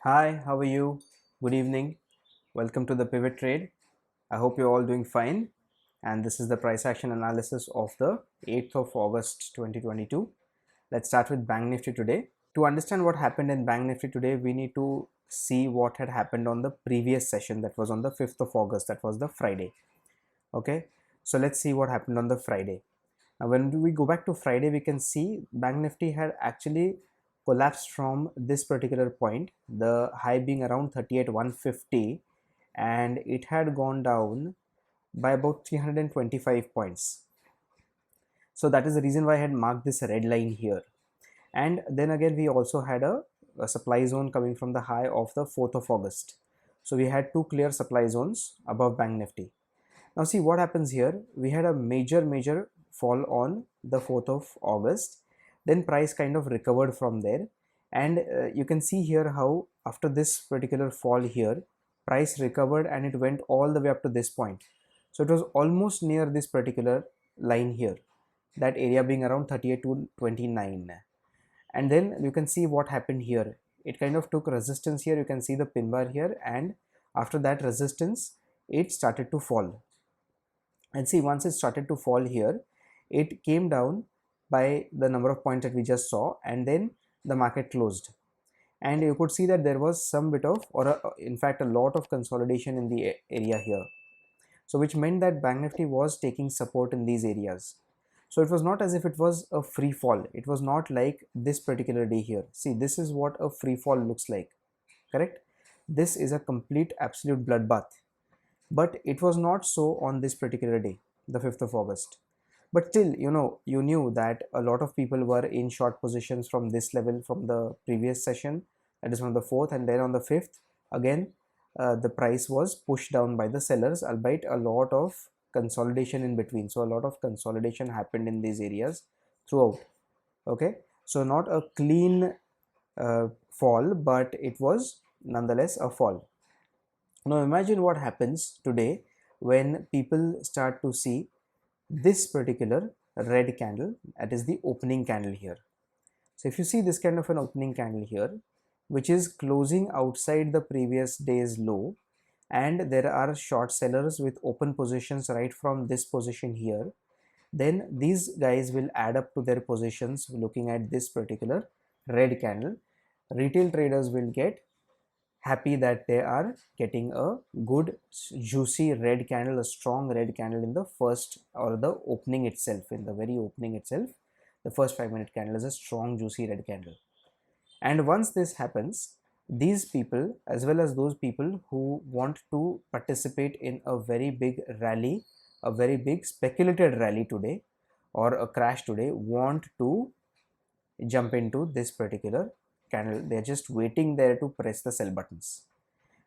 Hi, how are you? Good evening. Welcome to the Pivot Trade. I hope you're all doing fine. And this is the price action analysis of the 8th of August 2022. Let's start with Bank Nifty today. To understand what happened in Bank Nifty today, we need to see what had happened on the previous session, that was on the 5th of August, that was the Friday. Okay, so let's see what happened on the Friday. Now, when we go back to Friday, we can see Bank Nifty had actually collapsed from this particular point, the high being around 38,150, and it had gone down by about 325 points. So that is the reason why I had marked this red line here. And then again, we also had a supply zone coming from the high of the 4th of August. So we had two clear supply zones above Bank Nifty. Now see what happens here. We had a major fall on the 4th of August. Then price kind of recovered from there. And you can see here how after this particular fall here, price recovered and it went all the way up to this point. So it was almost near this particular line here, that area being around 38 to 29. And then you can see what happened here. It kind of took resistance here. You can see the pin bar here, and after that resistance, it started to fall. And see, once it started to fall here, it came down by the number of points that we just saw, and then the market closed. And you could see that there was some bit of, in fact a lot of consolidation in the area here, so which meant that Bank Nifty was taking support in these areas. So it was not as if it was a free fall. It was not like this particular day here. See, this is what a free fall looks like, correct? This is a complete absolute bloodbath. But it was not so on this particular day, the 5th of August. But still, you knew that a lot of people were in short positions from this level from the previous session, that is from the 4th, and then on the 5th, again, the price was pushed down by the sellers, albeit a lot of consolidation in between. So a lot of consolidation happened in these areas throughout. Okay, so not a clean fall, but it was nonetheless a fall. Now imagine what happens today when people start to see this particular red candle, that is the opening candle here. So if you see this kind of an opening candle here, which is closing outside the previous day's low, and there are short sellers with open positions right from this position here, then these guys will add up to their positions looking at this particular red candle. Retail traders will get happy that they are getting a good juicy red candle, a strong red candle in the first, or the opening itself, in the very opening itself. The first 5-minute candle is a strong juicy red candle. And once this happens, these people, as well as those people who want to participate in a very big rally, a very big speculated rally today, or a crash today, want to jump into this particular candle. They're just waiting there to press the sell buttons.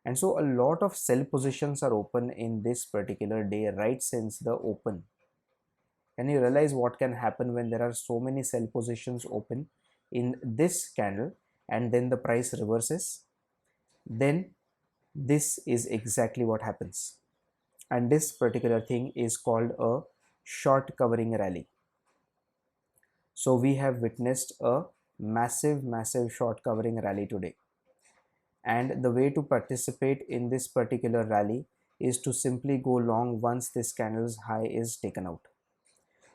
And so a lot of sell positions are open in this particular day right since the open. Can you realize what can happen when there are so many sell positions open in this candle and then the price reverses? Then this is exactly what happens. And this particular thing is called a short covering rally. So we have witnessed a massive short covering rally today. And the way to participate in this particular rally is to simply go long once this candle's high is taken out.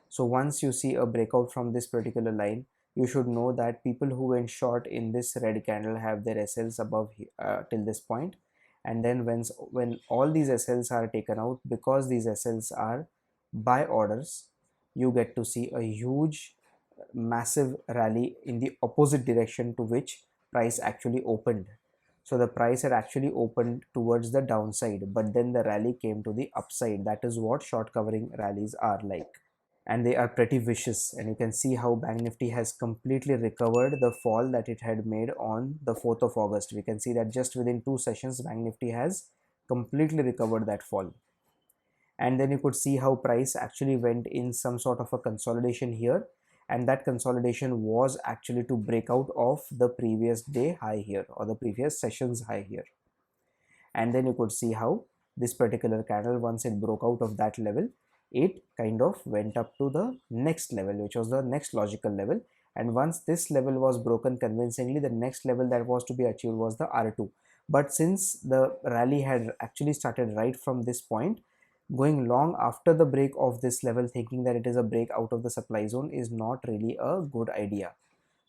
So once you see a breakout from this particular line, you should know that people who went short in this red candle have their SLs above till this point. And then when all these SLs are taken out, because these SLs are buy orders, you get to see a huge massive rally in the opposite direction to which price actually opened. So the price had actually opened towards the downside, but then the rally came to the upside. That is what short covering rallies are like. And they are pretty vicious. And you can see how Bank Nifty has completely recovered the fall that it had made on the 4th of August. We can see that just within 2 sessions, Bank Nifty has completely recovered that fall. And then you could see how price actually went in some sort of a consolidation here, and that consolidation was actually to break out of the previous day high here, or the previous session's high here. And then you could see how this particular candle, once it broke out of that level, it kind of went up to the next level, which was the next logical level, and once this level was broken convincingly, the next level that was to be achieved was the R2. But since the rally had actually started right from this point, going long after the break of this level thinking that it is a break out of the supply zone is not really a good idea.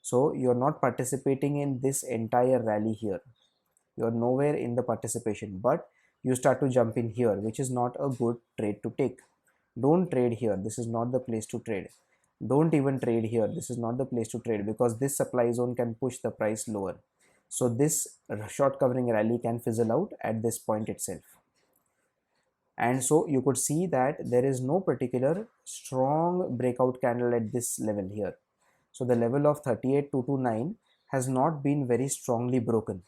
So you're not participating in this entire rally here, you're nowhere in the participation, but you start to jump in here, which is not a good trade to take. Don't trade here, this is not the place to trade. Don't even trade here, this is not the place to trade, because this supply zone can push the price lower. So this short covering rally can fizzle out at this point itself. And so you could see that there is no particular strong breakout candle at this level here. So the level of 38,229 has not been very strongly broken.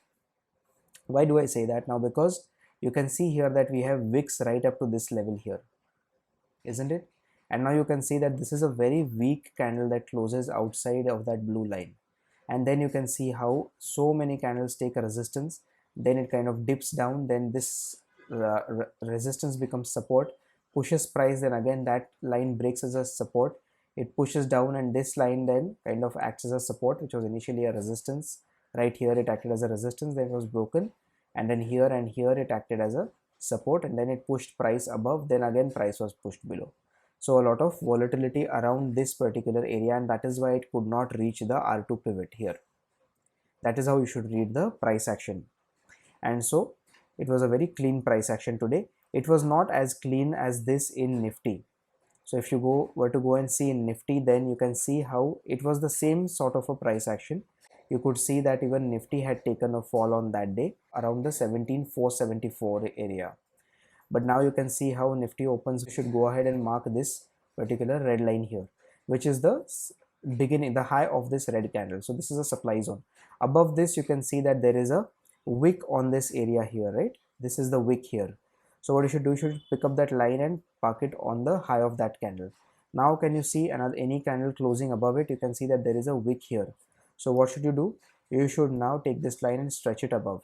Why do I say that now? Because you can see here that we have wicks right up to this level here, isn't it? And now you can see that this is a very weak candle that closes outside of that blue line. And then you can see how so many candles take a resistance, then it kind of dips down, then this resistance becomes support, pushes price, then again that line breaks as a support, it pushes down, and this line then kind of acts as a support, which was initially a resistance. Right here it acted as a resistance, then it was broken, and then here and here it acted as a support, and then it pushed price above, then again price was pushed below. So a lot of volatility around this particular area, and that is why it could not reach the R2 pivot here. That is how you should read the price action. And so it was a very clean price action today. It was not as clean as this in Nifty. So if you were to go and see in Nifty, then you can see how it was the same sort of a price action. You could see that even Nifty had taken a fall on that day around the 17,474 area. But now you can see how Nifty opens. You should go ahead and mark this particular red line here, which is the beginning, the high of this red candle. So this is a supply zone. Above this, you can see that there is a wick on this area here, right? This is the wick here. So what you should do, you should pick up that line and park it on the high of that candle. Now can you see any candle closing above it? You can see that there is a wick here. So what should you do? You should now take this line and stretch it above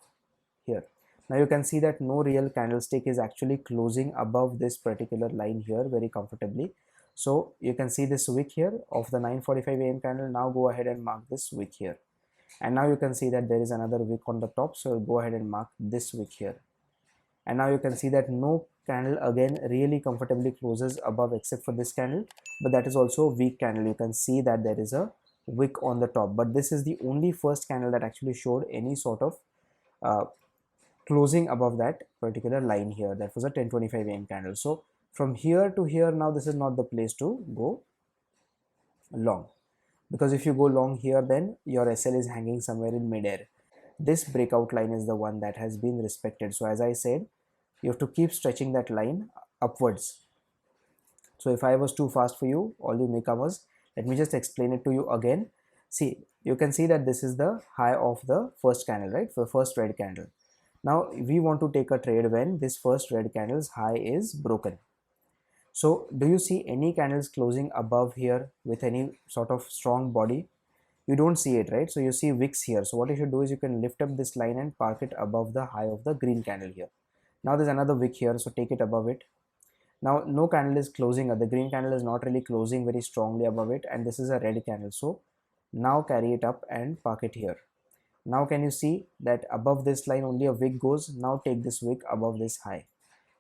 here. Now you can see that no real candlestick is actually closing above this particular line here very comfortably. So you can see this wick here of the 9:45 AM candle. Now go ahead and mark this wick here. And now you can see that there is another wick on the top. So go ahead and mark this wick here. And now you can see that no candle again really comfortably closes above except for this candle. But that is also a weak candle. You can see that there is a wick on the top. But this is the only first candle that actually showed any sort of closing above that particular line here. That was a 10:25 AM candle. So from here to here, now this is not the place to go long, because if you go long here, then your SL is hanging somewhere in midair. This breakout line is the one that has been respected. So as I said, you have to keep stretching that line upwards. So if I was too fast for you, all you newcomers, let me just explain it to you again. See, you can see that this is the high of the first candle, right? For first red candle. Now we want to take a trade when this first red candle's high is broken. So do you see any candles closing above here with any sort of strong body? You don't see it, right? So you see wicks here. So what you should do is you can lift up this line and park it above the high of the green candle here. Now there's another wick here, so take it above it. Now no candle is closing, the green candle is not really closing very strongly above it, and this is a red candle. So now carry it up and park it here. Now can you see that above this line only a wick goes? Now take this wick above this high.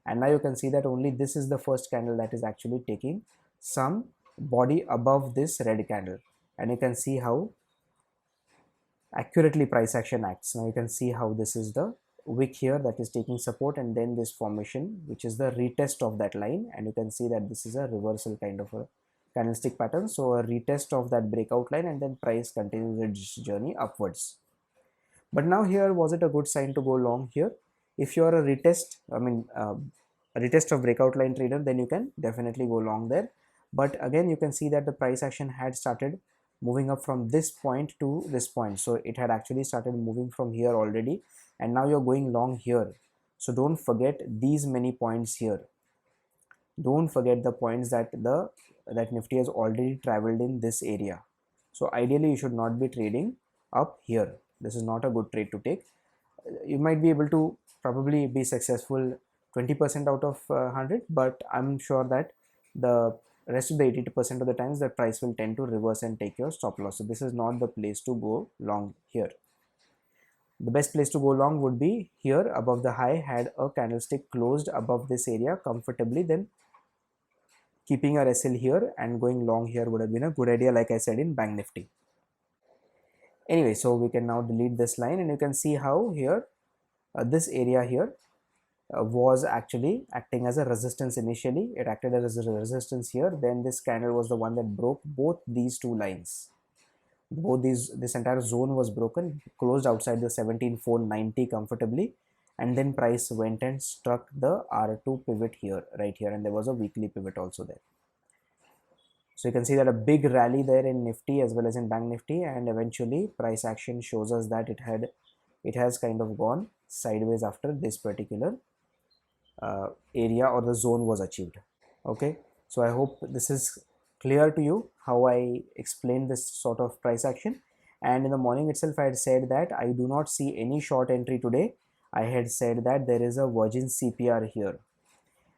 And now you can see that only this is the first candle that is actually taking some body above this red candle. And you can see how accurately price action acts. Now you can see how this is the wick here that is taking support, and then this formation which is the retest of that line, and you can see that this is a reversal kind of a candlestick pattern. So a retest of that breakout line, and then price continues its journey upwards. But now here, was it a good sign to go long here? If you are a retest, a retest of breakout line trader, then you can definitely go long there. But again, you can see that the price action had started moving up from this point to this point. So it had actually started moving from here already, and now you're going long here. So don't forget these many points here. Don't forget the points that Nifty has already traveled in this area. So ideally you should not be trading up here. This is not a good trade to take. You might be able to probably be successful 20% out of 100, but I'm sure that the rest of the 82% of the times the price will tend to reverse and take your stop loss. So this is not the place to go long here. The best place to go long would be here above the high, had a candlestick closed above this area comfortably, then keeping our SL here and going long here would have been a good idea, like I said in Bank Nifty. Anyway, so we can now delete this line, and you can see how here this area here was actually acting as a resistance initially. It acted as a resistance here, then this candle was the one that broke both these two lines. This entire zone was broken, closed outside the 17,490 comfortably, and then price went and struck the R2 pivot here, right here, and there was a weekly pivot also there. So you can see that a big rally there in Nifty as well as in Bank Nifty, and eventually price action shows us that it has kind of gone sideways after this particular area or the zone was achieved. Okay, so I hope this is clear to you how I explained this sort of price action. And in the morning itself I had said that I do not see any short entry today. I had said that there is a virgin CPR here,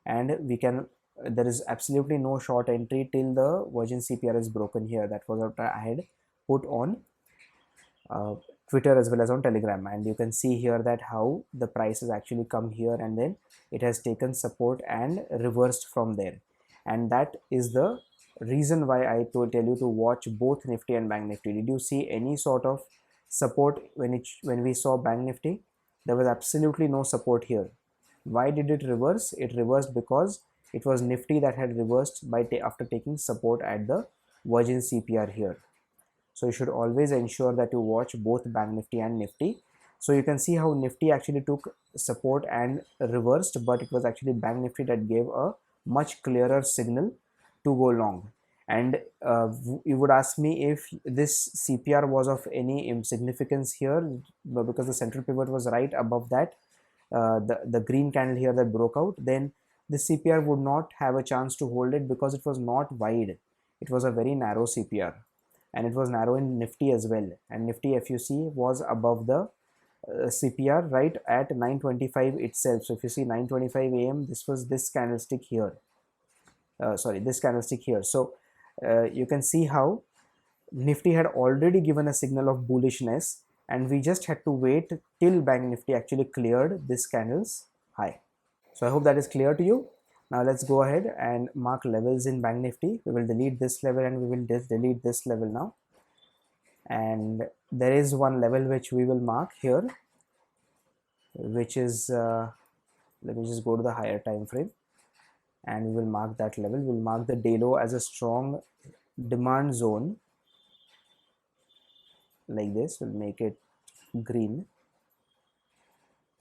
and there is absolutely no short entry till the virgin CPR is broken here. That was what I had put on Twitter as well as on Telegram, and you can see here that how the price has actually come here and then it has taken support and reversed from there. And that is the reason why I tell you to watch both Nifty and Bank Nifty. Did you see any sort of support when we saw Bank Nifty? There was absolutely no support here. Why did it reverse? It reversed because it was Nifty that had reversed after taking support at the virgin CPR here. So you should always ensure that you watch both Bank Nifty and Nifty. So you can see how Nifty actually took support and reversed, but it was actually Bank Nifty that gave a much clearer signal to go long. And you would ask me if this CPR was of any significance here, because the central pivot was right above that, the green candle here that broke out, then the CPR would not have a chance to hold it because it was not wide. It was a very narrow CPR, and it was narrow in Nifty as well. And Nifty FUC was above the CPR right at 9:25 itself. So if you see 9:25 AM, this was this candlestick here. This candlestick here. So you can see how Nifty had already given a signal of bullishness, and we just had to wait till Bank Nifty actually cleared this candle's high. So I hope that is clear to you. Now let's go ahead and mark levels in Bank Nifty. We will delete this level and we will delete this level now. And there is one level which we will mark here, which is let me just go to the higher time frame, and we will mark that level. We'll mark the day low as a strong demand zone like this. We'll make it green.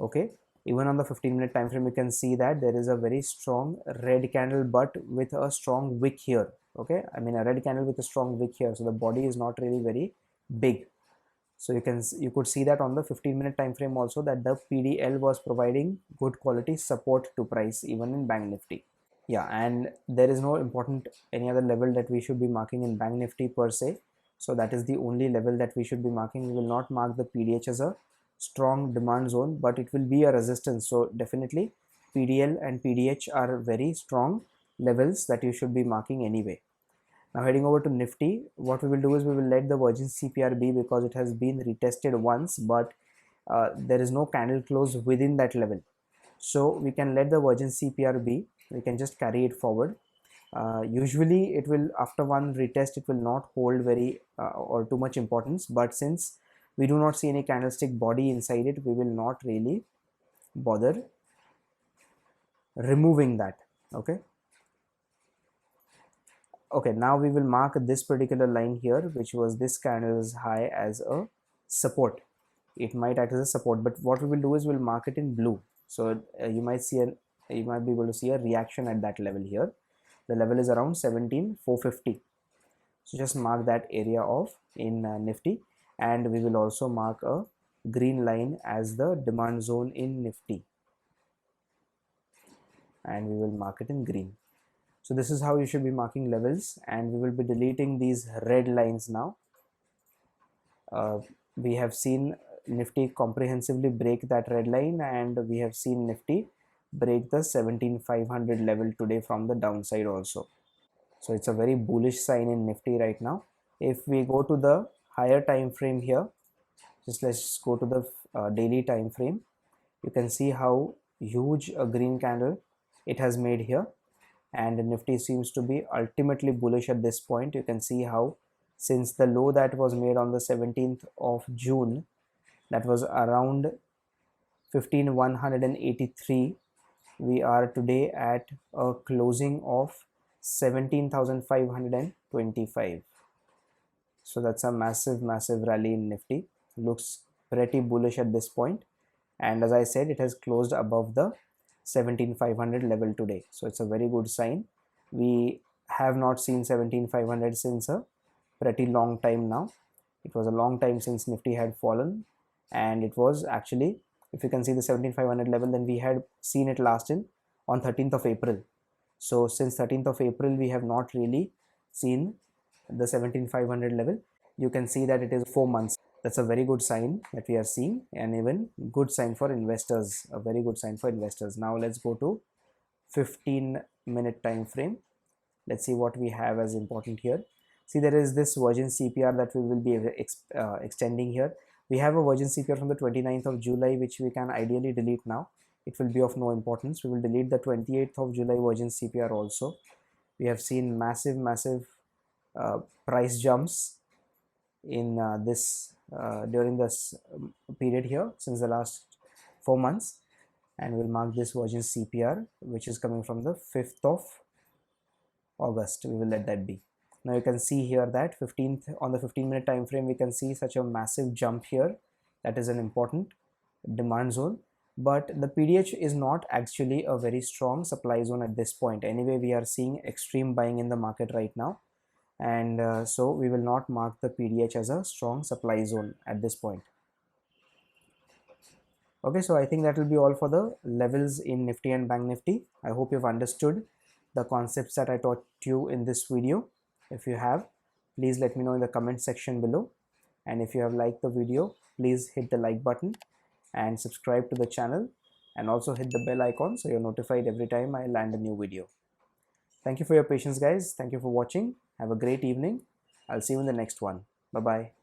Okay, even on the 15-minute time frame you can see that there is a very strong red candle but with a strong wick here. Okay, I mean a red candle with a strong wick here, so the body is not really very big. So you could see that on the 15-minute time frame also, that the PDL was providing good quality support to price even in Bank Nifty. Yeah, and there is no important any other level that we should be marking in Bank Nifty per se. So that is the only level that we should be marking. We will not mark the PDH as a strong demand zone, but it will be a resistance. So definitely PDL and PDH are very strong levels that you should be marking anyway. Now heading over to Nifty, what we will do is we will let the virgin CPR be, because it has been retested once, but there is no candle close within that level. So we can let the virgin CPR be. We can just carry it forward. Usually it will, after one retest, it will not hold very or too much importance, but since we do not see any candlestick body inside it, we will not really bother removing that. Okay, now we will mark this particular line here, which was this candle's high, as a support. It might act as a support, but what we will do is we'll mark it in blue. So you might be able to see a reaction at that level here. The level is around 17,450. So just mark that area off in Nifty, and we will also mark a green line as the demand zone in Nifty, and we will mark it in green. So this is how you should be marking levels, and we will be deleting these red lines now. We have seen Nifty comprehensively break that red line, and we have seen Nifty break the 17,500 level today from the downside also. So it's a very bullish sign in Nifty right now. If we go to the higher time frame here, just let's go to the daily time frame. You can see how huge a green candle it has made here, and Nifty seems to be ultimately bullish at this point. You can see how since the low that was made on the 17th of June, that was around 15,183, we are today at a closing of 17,525. So that's a massive rally in Nifty. Looks pretty bullish at this point, and as I said, it has closed above the 17,500 level today, so it's a very good sign. We have not seen 17,500 since a pretty long time now. It was a long time since Nifty had fallen, and it was actually, if you can see the 17,500 level, then we had seen it last in on 13th of April. So since 13th of April we have not really seen the 17,500 level. You can see that it is 4 months. That's a very good sign that we are seeing, and even good sign for investors, a very good sign for investors. Now let's go to 15-minute time frame. Let's see what we have as important here. See, there is this Virgin CPR that we will be extending here. We have a Virgin CPR from the 29th of July, which we can ideally delete now. It will be of no importance. We will delete the 28th of July Virgin CPR also. We have seen massive price jumps in during this period here since the last 4 months, and we'll mark this Virgin CPR, which is coming from the 5th of August. We will let that be. Now you can see here that on the 15-minute time frame, we can see such a massive jump here. That is an important demand zone, but the PDH is not actually a very strong supply zone at this point. Anyway, we are seeing extreme buying in the market right now, and so we will not mark the PDH as a strong supply zone at this point. Okay, so I think that will be all for the levels in Nifty and Bank Nifty. I hope you've understood the concepts that I taught you in this video. If you have, please let me know in the comment section below, and if you have liked the video, please hit the like button and subscribe to the channel, and also hit the bell icon so you're notified every time I land a new video. Thank you for your patience, guys. Thank you for watching. Have a great evening. I'll see you in the next one. Bye bye.